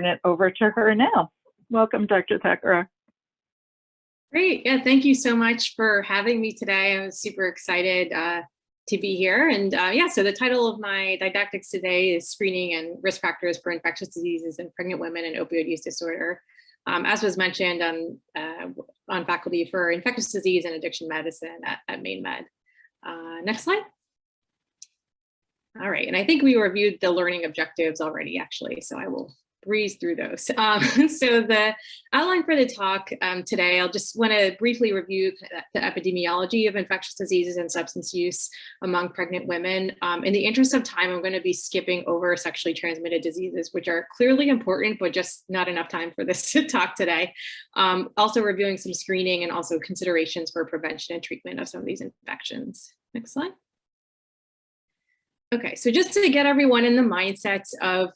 it over to her now. Welcome, Dr. Thakura. Great. Yeah, thank you so much for having me today. I was super excited to be here. And yeah, so the title of my didactics today is Screening and Risk Factors for Infectious Diseases in Pregnant Women and Opioid Use Disorder. As was mentioned, I'm on faculty for infectious disease and addiction medicine at MaineMOM. Next slide. All right, and I think we reviewed the learning objectives already, actually, so I will breeze through those. So the outline for the talk today, I'll just want to briefly review the epidemiology of infectious diseases and substance use among pregnant women. In the interest of time, I'm going to be skipping over sexually transmitted diseases, which are clearly important, but just not enough time for this talk today. Also reviewing some screening and also considerations for prevention and treatment of some of these infections. Next slide. Okay, so just to get everyone in the mindset of,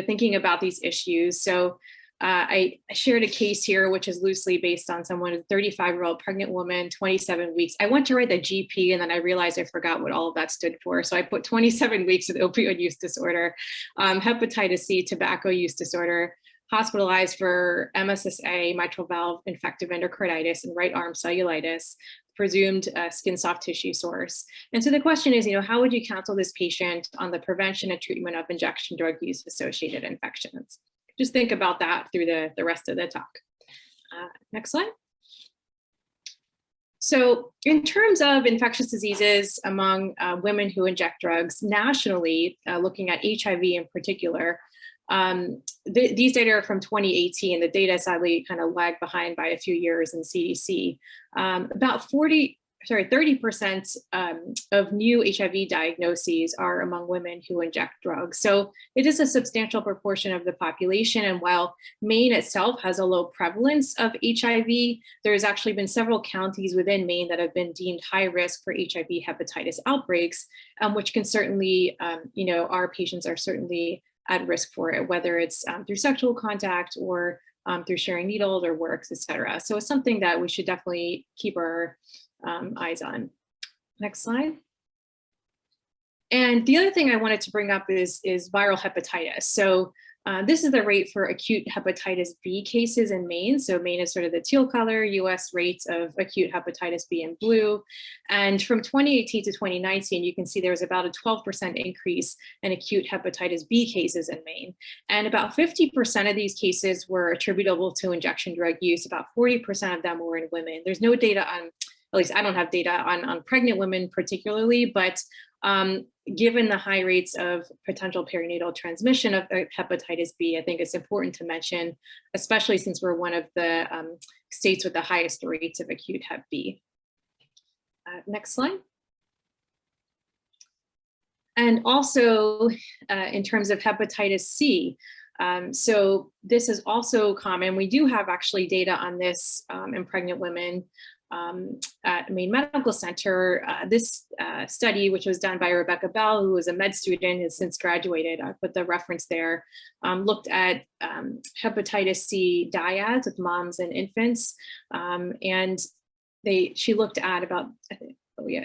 thinking about these issues. So I shared a case here, which is loosely based on someone, a 35-year-old pregnant woman, 27 weeks. I went to write the GP and then I realized I forgot what all of that stood for. So I put 27 weeks with opioid use disorder, hepatitis C, tobacco use disorder, hospitalized for MSSA, mitral valve infective endocarditis, and right arm cellulitis, presumed skin soft tissue source. And so the question is, how would you counsel this patient on the prevention and treatment of injection drug use associated infections? Just think about that through the rest of the talk. Next slide. So in terms of infectious diseases among women who inject drugs nationally, looking at HIV in particular, these data are from 2018. The data sadly kind of lagged behind by a few years in CDC. About 30% of new HIV diagnoses are among women who inject drugs. So it is a substantial proportion of the population. And while Maine itself has a low prevalence of HIV, there's actually been several counties within Maine that have been deemed high risk for HIV hepatitis outbreaks, which can certainly, our patients are certainly at risk for it, whether it's through sexual contact or through sharing needles or works, et cetera. So it's something that we should definitely keep our eyes on. Next slide. And the other thing I wanted to bring up is viral hepatitis. So this is the rate for acute hepatitis B cases in Maine. So Maine is sort of the teal color, US rates of acute hepatitis B in blue. And from 2018 to 2019, you can see there was about a 12% increase in acute hepatitis B cases in Maine. And about 50% of these cases were attributable to injection drug use. About 40% of them were in women. There's no data on, at least I don't have data on pregnant women particularly, but given the high rates of potential perinatal transmission of hepatitis B, I think it's important to mention, especially since we're one of the states with the highest rates of acute hep B. Next slide. And also in terms of hepatitis C, so this is also common. We do have actually data on this in pregnant women. At Maine Medical Center, this study, which was done by Rebecca Bell, who was a med student, has since graduated, I put the reference there, looked at hepatitis C dyads with moms and infants, and she looked at about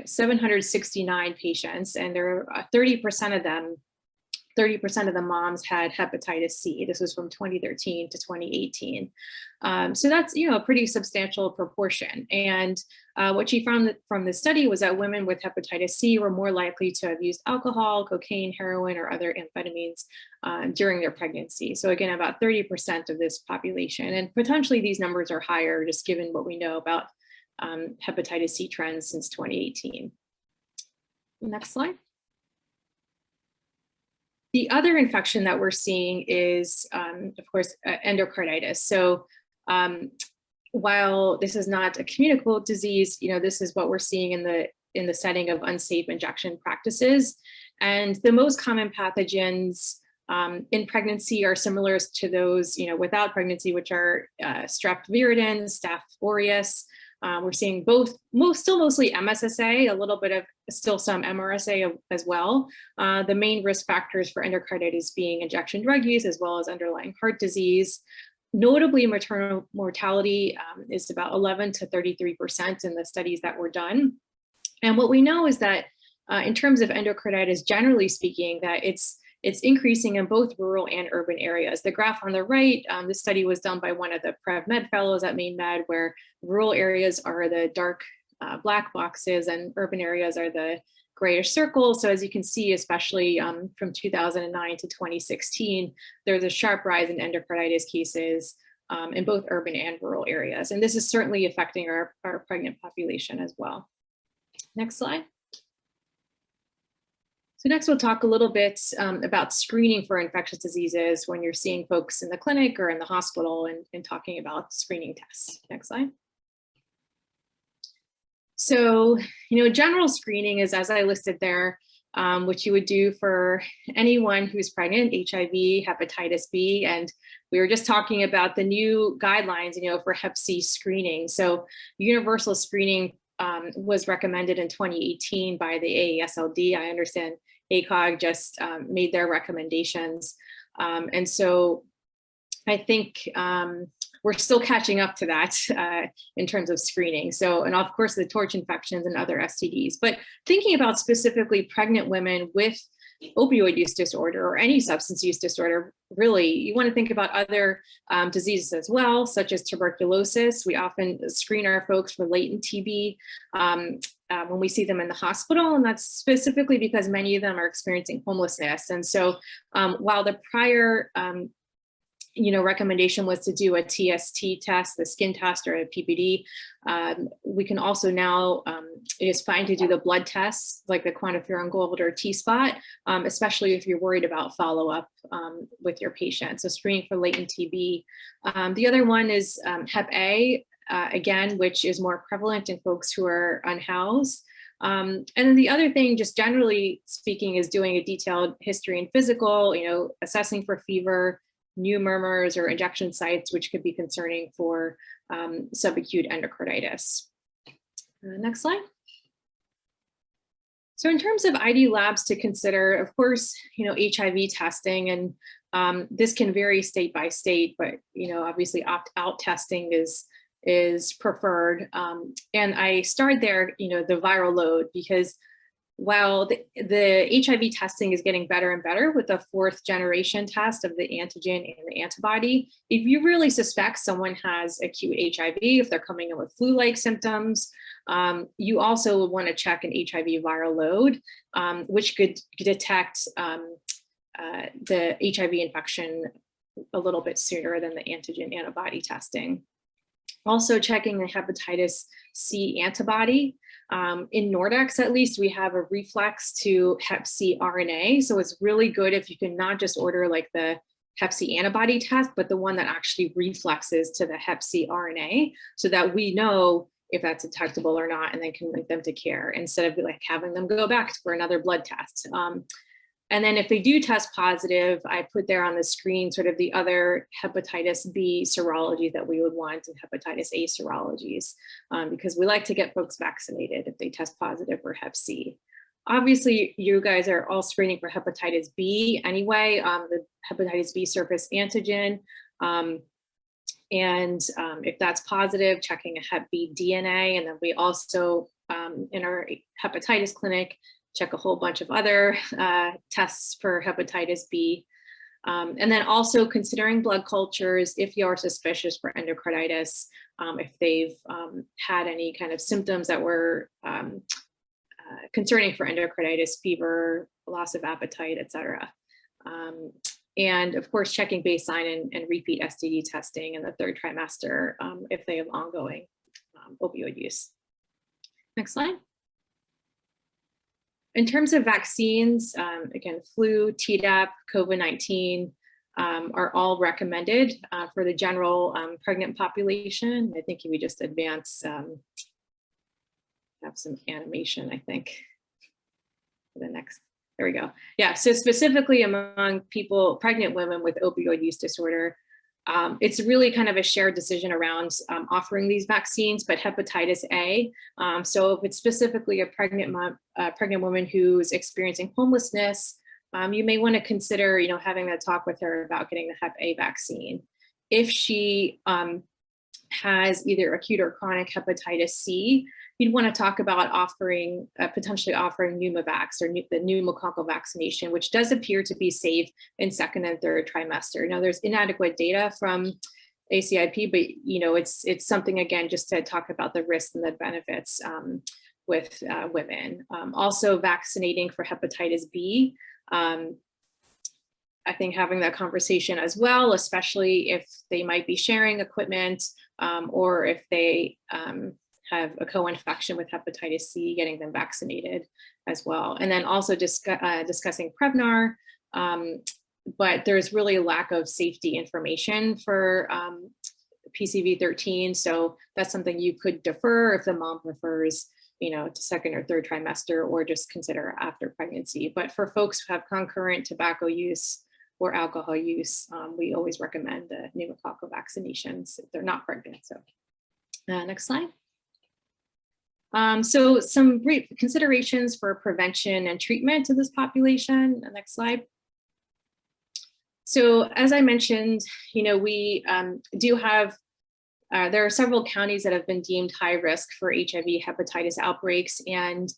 769 patients, and there are 30% of them. 30% of the moms had hepatitis C. This was from 2013 to 2018. So that's, a pretty substantial proportion. And what she found from the study was that women with hepatitis C were more likely to have used alcohol, cocaine, heroin, or other amphetamines during their pregnancy. So again, about 30% of this population. And potentially these numbers are higher, just given what we know about hepatitis C trends since 2018. Next slide. The other infection that we're seeing is, of course, endocarditis. So while this is not a communicable disease, this is what we're seeing in the setting of unsafe injection practices. And the most common pathogens in pregnancy are similar to those, without pregnancy, which are strep viridans, Staph aureus. We're seeing still mostly MSSA, a little bit of still some MRSA as well. The main risk factors for endocarditis being injection drug use, as well as underlying heart disease. Notably, maternal mortality is about 11 to 33% in the studies that were done. And what we know is that in terms of endocarditis, generally speaking, that it's it's increasing in both rural and urban areas. The graph on the right, this study was done by one of the PrevMed fellows at MaineMOM, where rural areas are the dark black boxes and urban areas are the grayish circles. So as you can see, especially from 2009 to 2016, there's a sharp rise in endocarditis cases in both urban and rural areas. And this is certainly affecting our pregnant population as well. Next slide. So next we'll talk a little bit about screening for infectious diseases when you're seeing folks in the clinic or in the hospital and talking about screening tests. Next slide. So, general screening is, as I listed there, which you would do for anyone who's pregnant, HIV, hepatitis B, and we were just talking about the new guidelines, for Hep C screening. So universal screening was recommended in 2018 by the AASLD. I understand ACOG just made their recommendations. And so I think we're still catching up to that in terms of screening. So, and of course the torch infections and other STDs, but thinking about specifically pregnant women with opioid use disorder or any substance use disorder, really, you want to think about other diseases as well, such as tuberculosis. We often screen our folks for latent TB when we see them in the hospital, and that's specifically because many of them are experiencing homelessness. And so while the prior recommendation was to do a TST test, the skin test, or a PPD. We can also now, it is fine to do the blood tests like the quantiferon gold or T-spot, especially if you're worried about follow-up with your patient. So screening for latent TB. The other one is Hep A, again, which is more prevalent in folks who are unhoused. And then the other thing, just generally speaking, is doing a detailed history and physical, assessing for fever, new murmurs or injection sites, which could be concerning for subacute endocarditis. Next slide. So in terms of ID labs to consider, of course, HIV testing, and this can vary state by state, but obviously opt-out testing is preferred. And I started there, the viral load, because while the HIV testing is getting better and better with the 4th generation test of the antigen and the antibody, if you really suspect someone has acute HIV, if they're coming in with flu-like symptoms, you also would want to check an HIV viral load, which could detect the HIV infection a little bit sooner than the antigen antibody testing. Also checking the hepatitis C antibody. In Nordex, at least, we have a reflex to Hep C RNA. So it's really good if you can not just order like the Hep C antibody test, but the one that actually reflexes to the Hep C RNA, so that we know if that's detectable or not, and then can link them to care instead of like having them go back for another blood test. And then if they do test positive, I put there on the screen sort of the other hepatitis B serology that we would want, and hepatitis A serologies, because we like to get folks vaccinated if they test positive for Hep C. Obviously, you guys are all screening for hepatitis B anyway, the hepatitis B surface antigen. And if that's positive, checking a Hep B DNA. And then we also, in our hepatitis clinic, check a whole bunch of other tests for hepatitis B. And then also considering blood cultures if you're suspicious for endocarditis, if they've had any kind of symptoms that were concerning for endocarditis, fever, loss of appetite, et cetera. And of course, checking baseline and repeat STD testing in the 3rd trimester if they have ongoing opioid use. Next slide. In terms of vaccines, again, flu, Tdap, COVID-19 are all recommended for the general pregnant population. I think if we just advance, have some animation, I think, for the next, there we go. Yeah, so specifically among people, pregnant women with opioid use disorder, it's really kind of a shared decision around offering these vaccines, but hepatitis A. So if it's specifically a pregnant woman who's experiencing homelessness, you may want to consider, having a talk with her about getting the Hep A vaccine. If she has either acute or chronic hepatitis C, you'd want to talk about offering, potentially offering Pneumovax or the pneumococcal vaccination, which does appear to be safe in second and third trimester. Now, there's inadequate data from ACIP, but it's something, again, just to talk about the risks and the benefits with women. Also, vaccinating for hepatitis B. I think having that conversation as well, especially if they might be sharing equipment or if they have a co-infection with hepatitis C, getting them vaccinated as well. And then also discussing Prevnar, but there's really a lack of safety information for PCV13. So that's something you could defer if the mom prefers, to second or third trimester, or just consider after pregnancy. But for folks who have concurrent tobacco use or alcohol use, we always recommend the pneumococcal vaccinations if they're not pregnant. So next slide. So some brief considerations for prevention and treatment of this population. Next slide. So as I mentioned, we do have, there are several counties that have been deemed high risk for HIV hepatitis outbreaks. And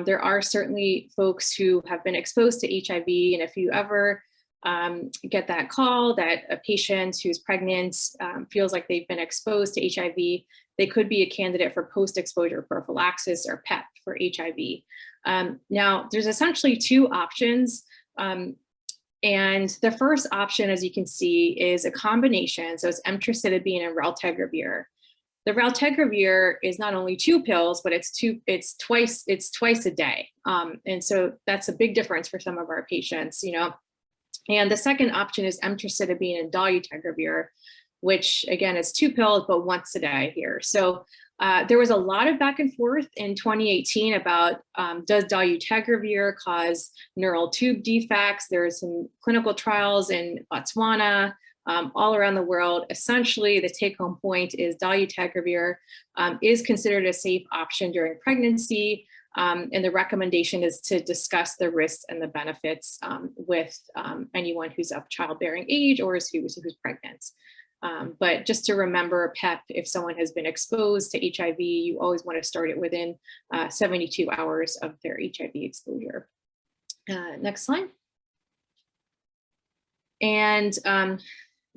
there are certainly folks who have been exposed to HIV. And if you ever get that call that a patient who's pregnant feels like they've been exposed to HIV, they could be a candidate for post-exposure prophylaxis or PEP for HIV. Now, there's essentially two options. And the first option, as you can see, is a combination. So it's emtricitabine and raltegravir. The raltegravir is not only 2 pills, but it's twice a day. And so that's a big difference for some of our patients, And the second option is emtricitabine and dolutegravir, which again is 2 pills, but once a day here. So there was a lot of back and forth in 2018 about does dolutegravir cause neural tube defects? There are some clinical trials in Botswana, all around the world. Essentially, the take-home point is dolutegravir is considered a safe option during pregnancy. And the recommendation is to discuss the risks and the benefits with anyone who's of childbearing age or who's pregnant. But just to remember PEP, if someone has been exposed to HIV, you always want to start it within 72 hours of their HIV exposure. Next slide. And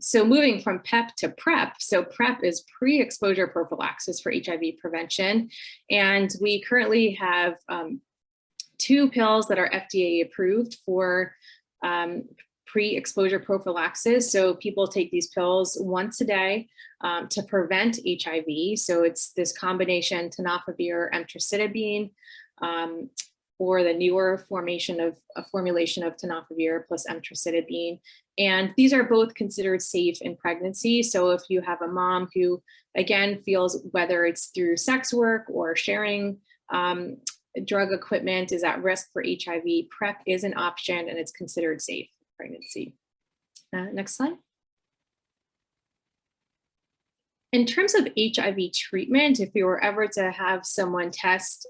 so moving from PEP to PrEP. So PrEP is pre-exposure prophylaxis for HIV prevention. And we currently have 2 pills that are FDA approved for pre-exposure prophylaxis. So people take these pills once a day to prevent HIV. So it's this combination tenofovir, emtricitabine, or the newer formulation of tenofovir plus emtricitabine. And these are both considered safe in pregnancy. So if you have a mom who, again, feels whether it's through sex work or sharing drug equipment is at risk for HIV, PrEP is an option and it's considered safe in pregnancy. Next slide. In terms of HIV treatment, if you were ever to have someone test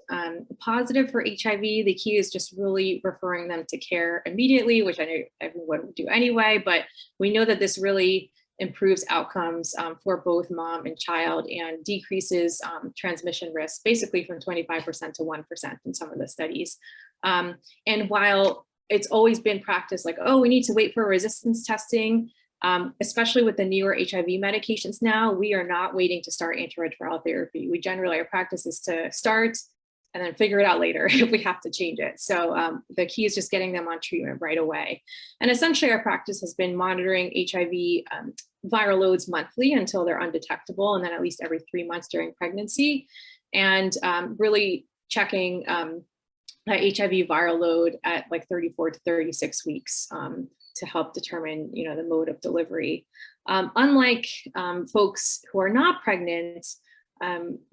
positive for HIV, the key is just really referring them to care immediately, which I know everyone would do anyway, but we know that this really improves outcomes for both mom and child and decreases transmission risk, basically from 25% to 1% in some of the studies. And while it's always been practiced like, oh, we need to wait for resistance testing, especially with the newer HIV medications now, we are not waiting to start antiretroviral therapy. We generally, our practice is to start and then figure it out later if we have to change it. So the key is just getting them on treatment right away. And essentially our practice has been monitoring HIV viral loads monthly until they're undetectable, and then at least every 3 months during pregnancy, and really checking that HIV viral load at like 34 to 36 weeks. To help determine, the mode of delivery. Unlike folks who are not pregnant,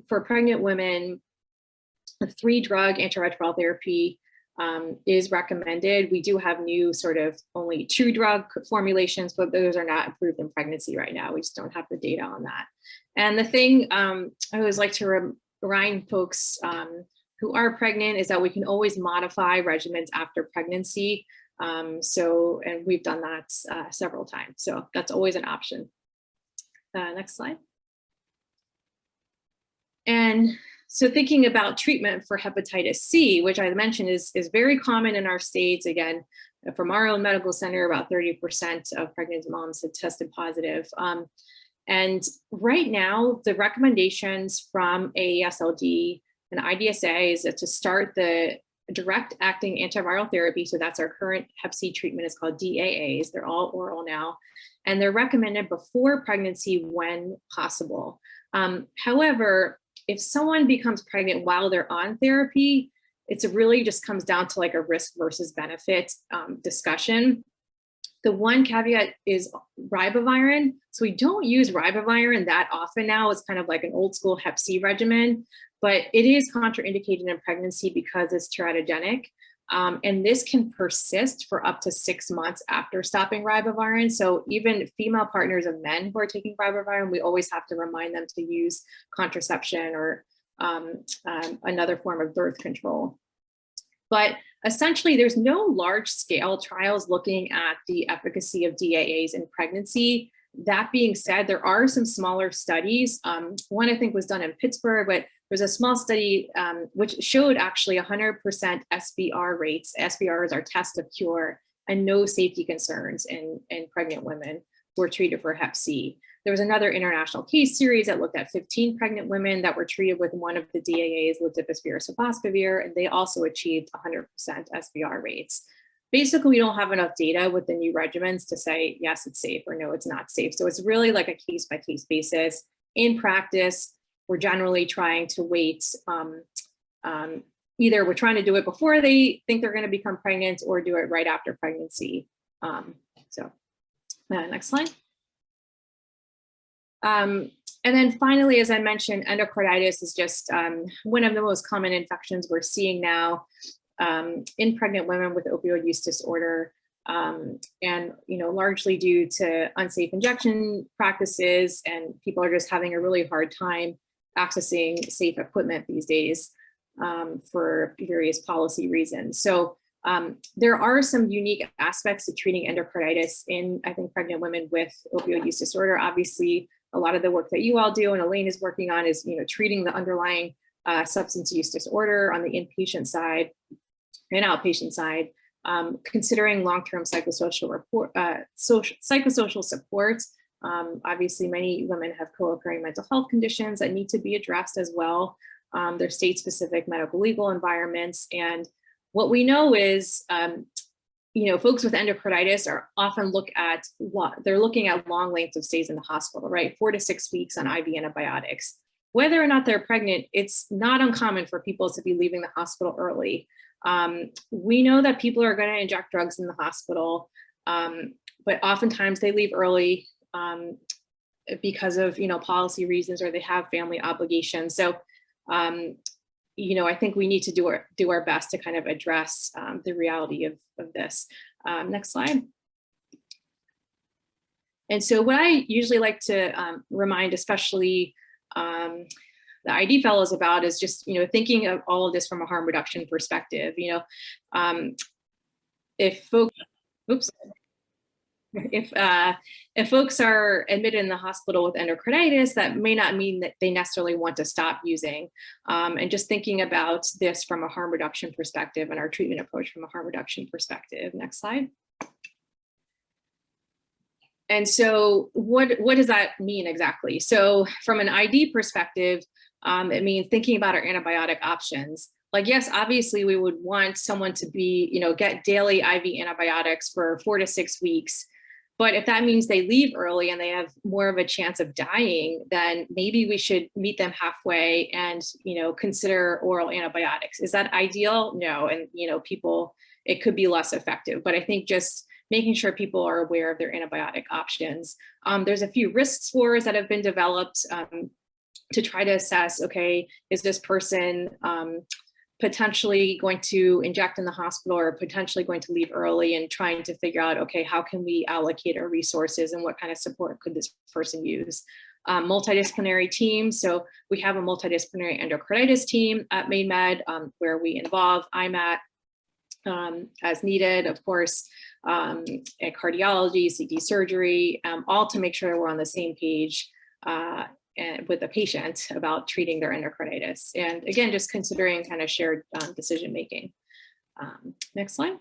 for pregnant women, a 3-drug antiretroviral therapy is recommended. We do have new sort of only 2-drug formulations, but those are not approved in pregnancy right now. We just don't have the data on that. And the thing I always like to remind folks who are pregnant is that we can always modify regimens after pregnancy. And we've done that several times. So that's always an option. Next slide. And so thinking about treatment for hepatitis C, which I mentioned is very common in our states, again, from our own medical center, about 30% of pregnant moms have tested positive. And right now, the recommendations from AASLD and IDSA is that to start the direct acting antiviral therapy. So that's our current Hep C treatment is called DAAs. They're all oral now, and they're recommended before pregnancy when possible. However, if someone becomes pregnant while they're on therapy, it's really just comes down to like a risk versus benefit discussion. The one caveat is ribavirin. So we don't use ribavirin that often now. It's kind of like an old school Hep C regimen, but it is contraindicated in pregnancy because it's teratogenic. And this can persist for up to 6 months after stopping ribavirin. So even female partners of men who are taking ribavirin, we always have to remind them to use contraception or another form of birth control. But essentially, there's no large scale trials looking at the efficacy of DAAs in pregnancy. That being said, there are some smaller studies. One I think was done in Pittsburgh, but there's a small study which showed actually 100% SVR rates. SVR is our test of cure, and no safety concerns in pregnant women who were treated for Hep C. There was another international case series that looked at 15 pregnant women that were treated with one of the DAAs, levotispavir, sofosbuvir, and they also achieved 100% SVR rates. Basically, we don't have enough data with the new regimens to say, yes, it's safe or no, it's not safe. So it's really like a case-by-case basis. In practice, we're generally trying to wait. Either we're trying to do it before they think they're going to become pregnant or do it right after pregnancy. Next slide. And then finally, as I mentioned, endocarditis is just one of the most common infections we're seeing now in pregnant women with opioid use disorder, and largely due to unsafe injection practices, and people are just having a really hard time accessing safe equipment these days for various policy reasons. So there are some unique aspects to treating endocarditis in, I think, pregnant women with opioid use disorder. Obviously, a lot of the work that you all do and Elaine is working on is, treating the underlying substance use disorder on the inpatient side and outpatient side, considering long-term psychosocial supports. Obviously, many women have co-occurring mental health conditions that need to be addressed as well. Their state-specific medical legal environments. And what we know is, folks with endocarditis are often they're looking at long lengths of stays in the hospital, right? 4 to 6 weeks on IV antibiotics. Whether or not they're pregnant, it's not uncommon for people to be leaving the hospital early. We know that people are going to inject drugs in the hospital, but oftentimes they leave early because of, policy reasons, or they have family obligations. So, I think we need to do our best to kind of address the reality of this. Next slide. And so what I usually like to remind, especially the ID fellows about, is just, thinking of all of this from a harm reduction perspective. If folks, if folks are admitted in the hospital with endocarditis, that may not mean that they necessarily want to stop using. And just thinking about this from a harm reduction perspective and our treatment approach from a harm reduction perspective. Next slide. And so what does that mean exactly? So from an ID perspective, it means thinking about our antibiotic options. Like, yes, obviously we would want someone to be, get daily IV antibiotics for 4 to 6 weeks. But if that means they leave early and they have more of a chance of dying, then maybe we should meet them halfway and, consider oral antibiotics. Is that ideal? No. And, it could be less effective. But I think just making sure people are aware of their antibiotic options. There's a few risk scores that have been developed to try to assess, okay, is this person potentially going to inject in the hospital or potentially going to leave early, and trying to figure out, okay, how can we allocate our resources and what kind of support could this person use? Multidisciplinary team. So we have a multidisciplinary endocarditis team at MaineMed where we involve IMAT as needed, of course, at cardiology, CT surgery, all to make sure we're on the same page with a patient about treating their endocarditis. And again, just considering kind of shared decision making. Next slide.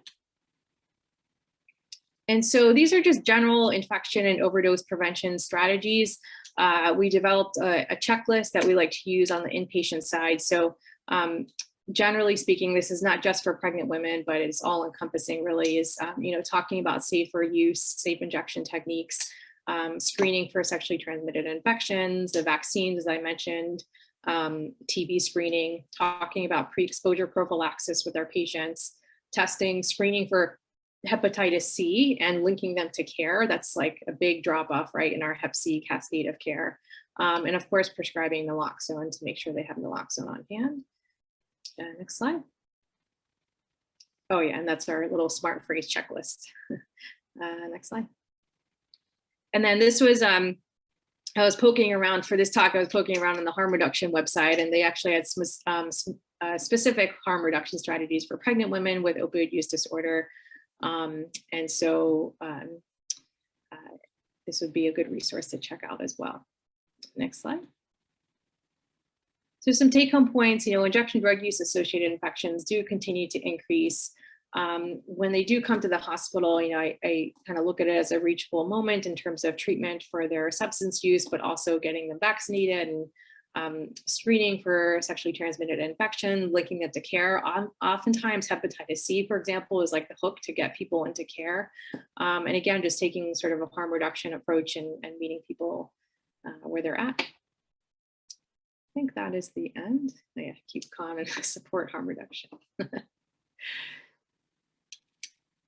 And so these are just general infection and overdose prevention strategies. We developed a checklist that we like to use on the inpatient side. So generally speaking, this is not just for pregnant women, but it's all encompassing really is, talking about safer use, safe injection techniques, screening for sexually transmitted infections, the vaccines, as I mentioned, TB screening, talking about pre-exposure prophylaxis with our patients, testing, screening for hepatitis C and linking them to care. That's like a big drop off, right, in our hep C cascade of care. And of course, prescribing naloxone to make sure they have naloxone on hand. Next slide. Oh yeah, and that's our little smart phrase checklist. Next slide. And then this was, I was poking around for this talk, I was poking around on the harm reduction website, and they actually had some specific harm reduction strategies for pregnant women with opioid use disorder. And so this would be a good resource to check out as well. Next slide. So some take-home points, injection drug use associated infections do continue to increase. When they do come to the hospital, I kind of look at it as a reachable moment in terms of treatment for their substance use, but also getting them vaccinated and screening for sexually transmitted infection, linking them to care. Oftentimes hepatitis C, for example, is like the hook to get people into care. And again, just taking sort of a harm reduction approach and meeting people where they're at. I think that is the end. Yeah, keep calm and support harm reduction.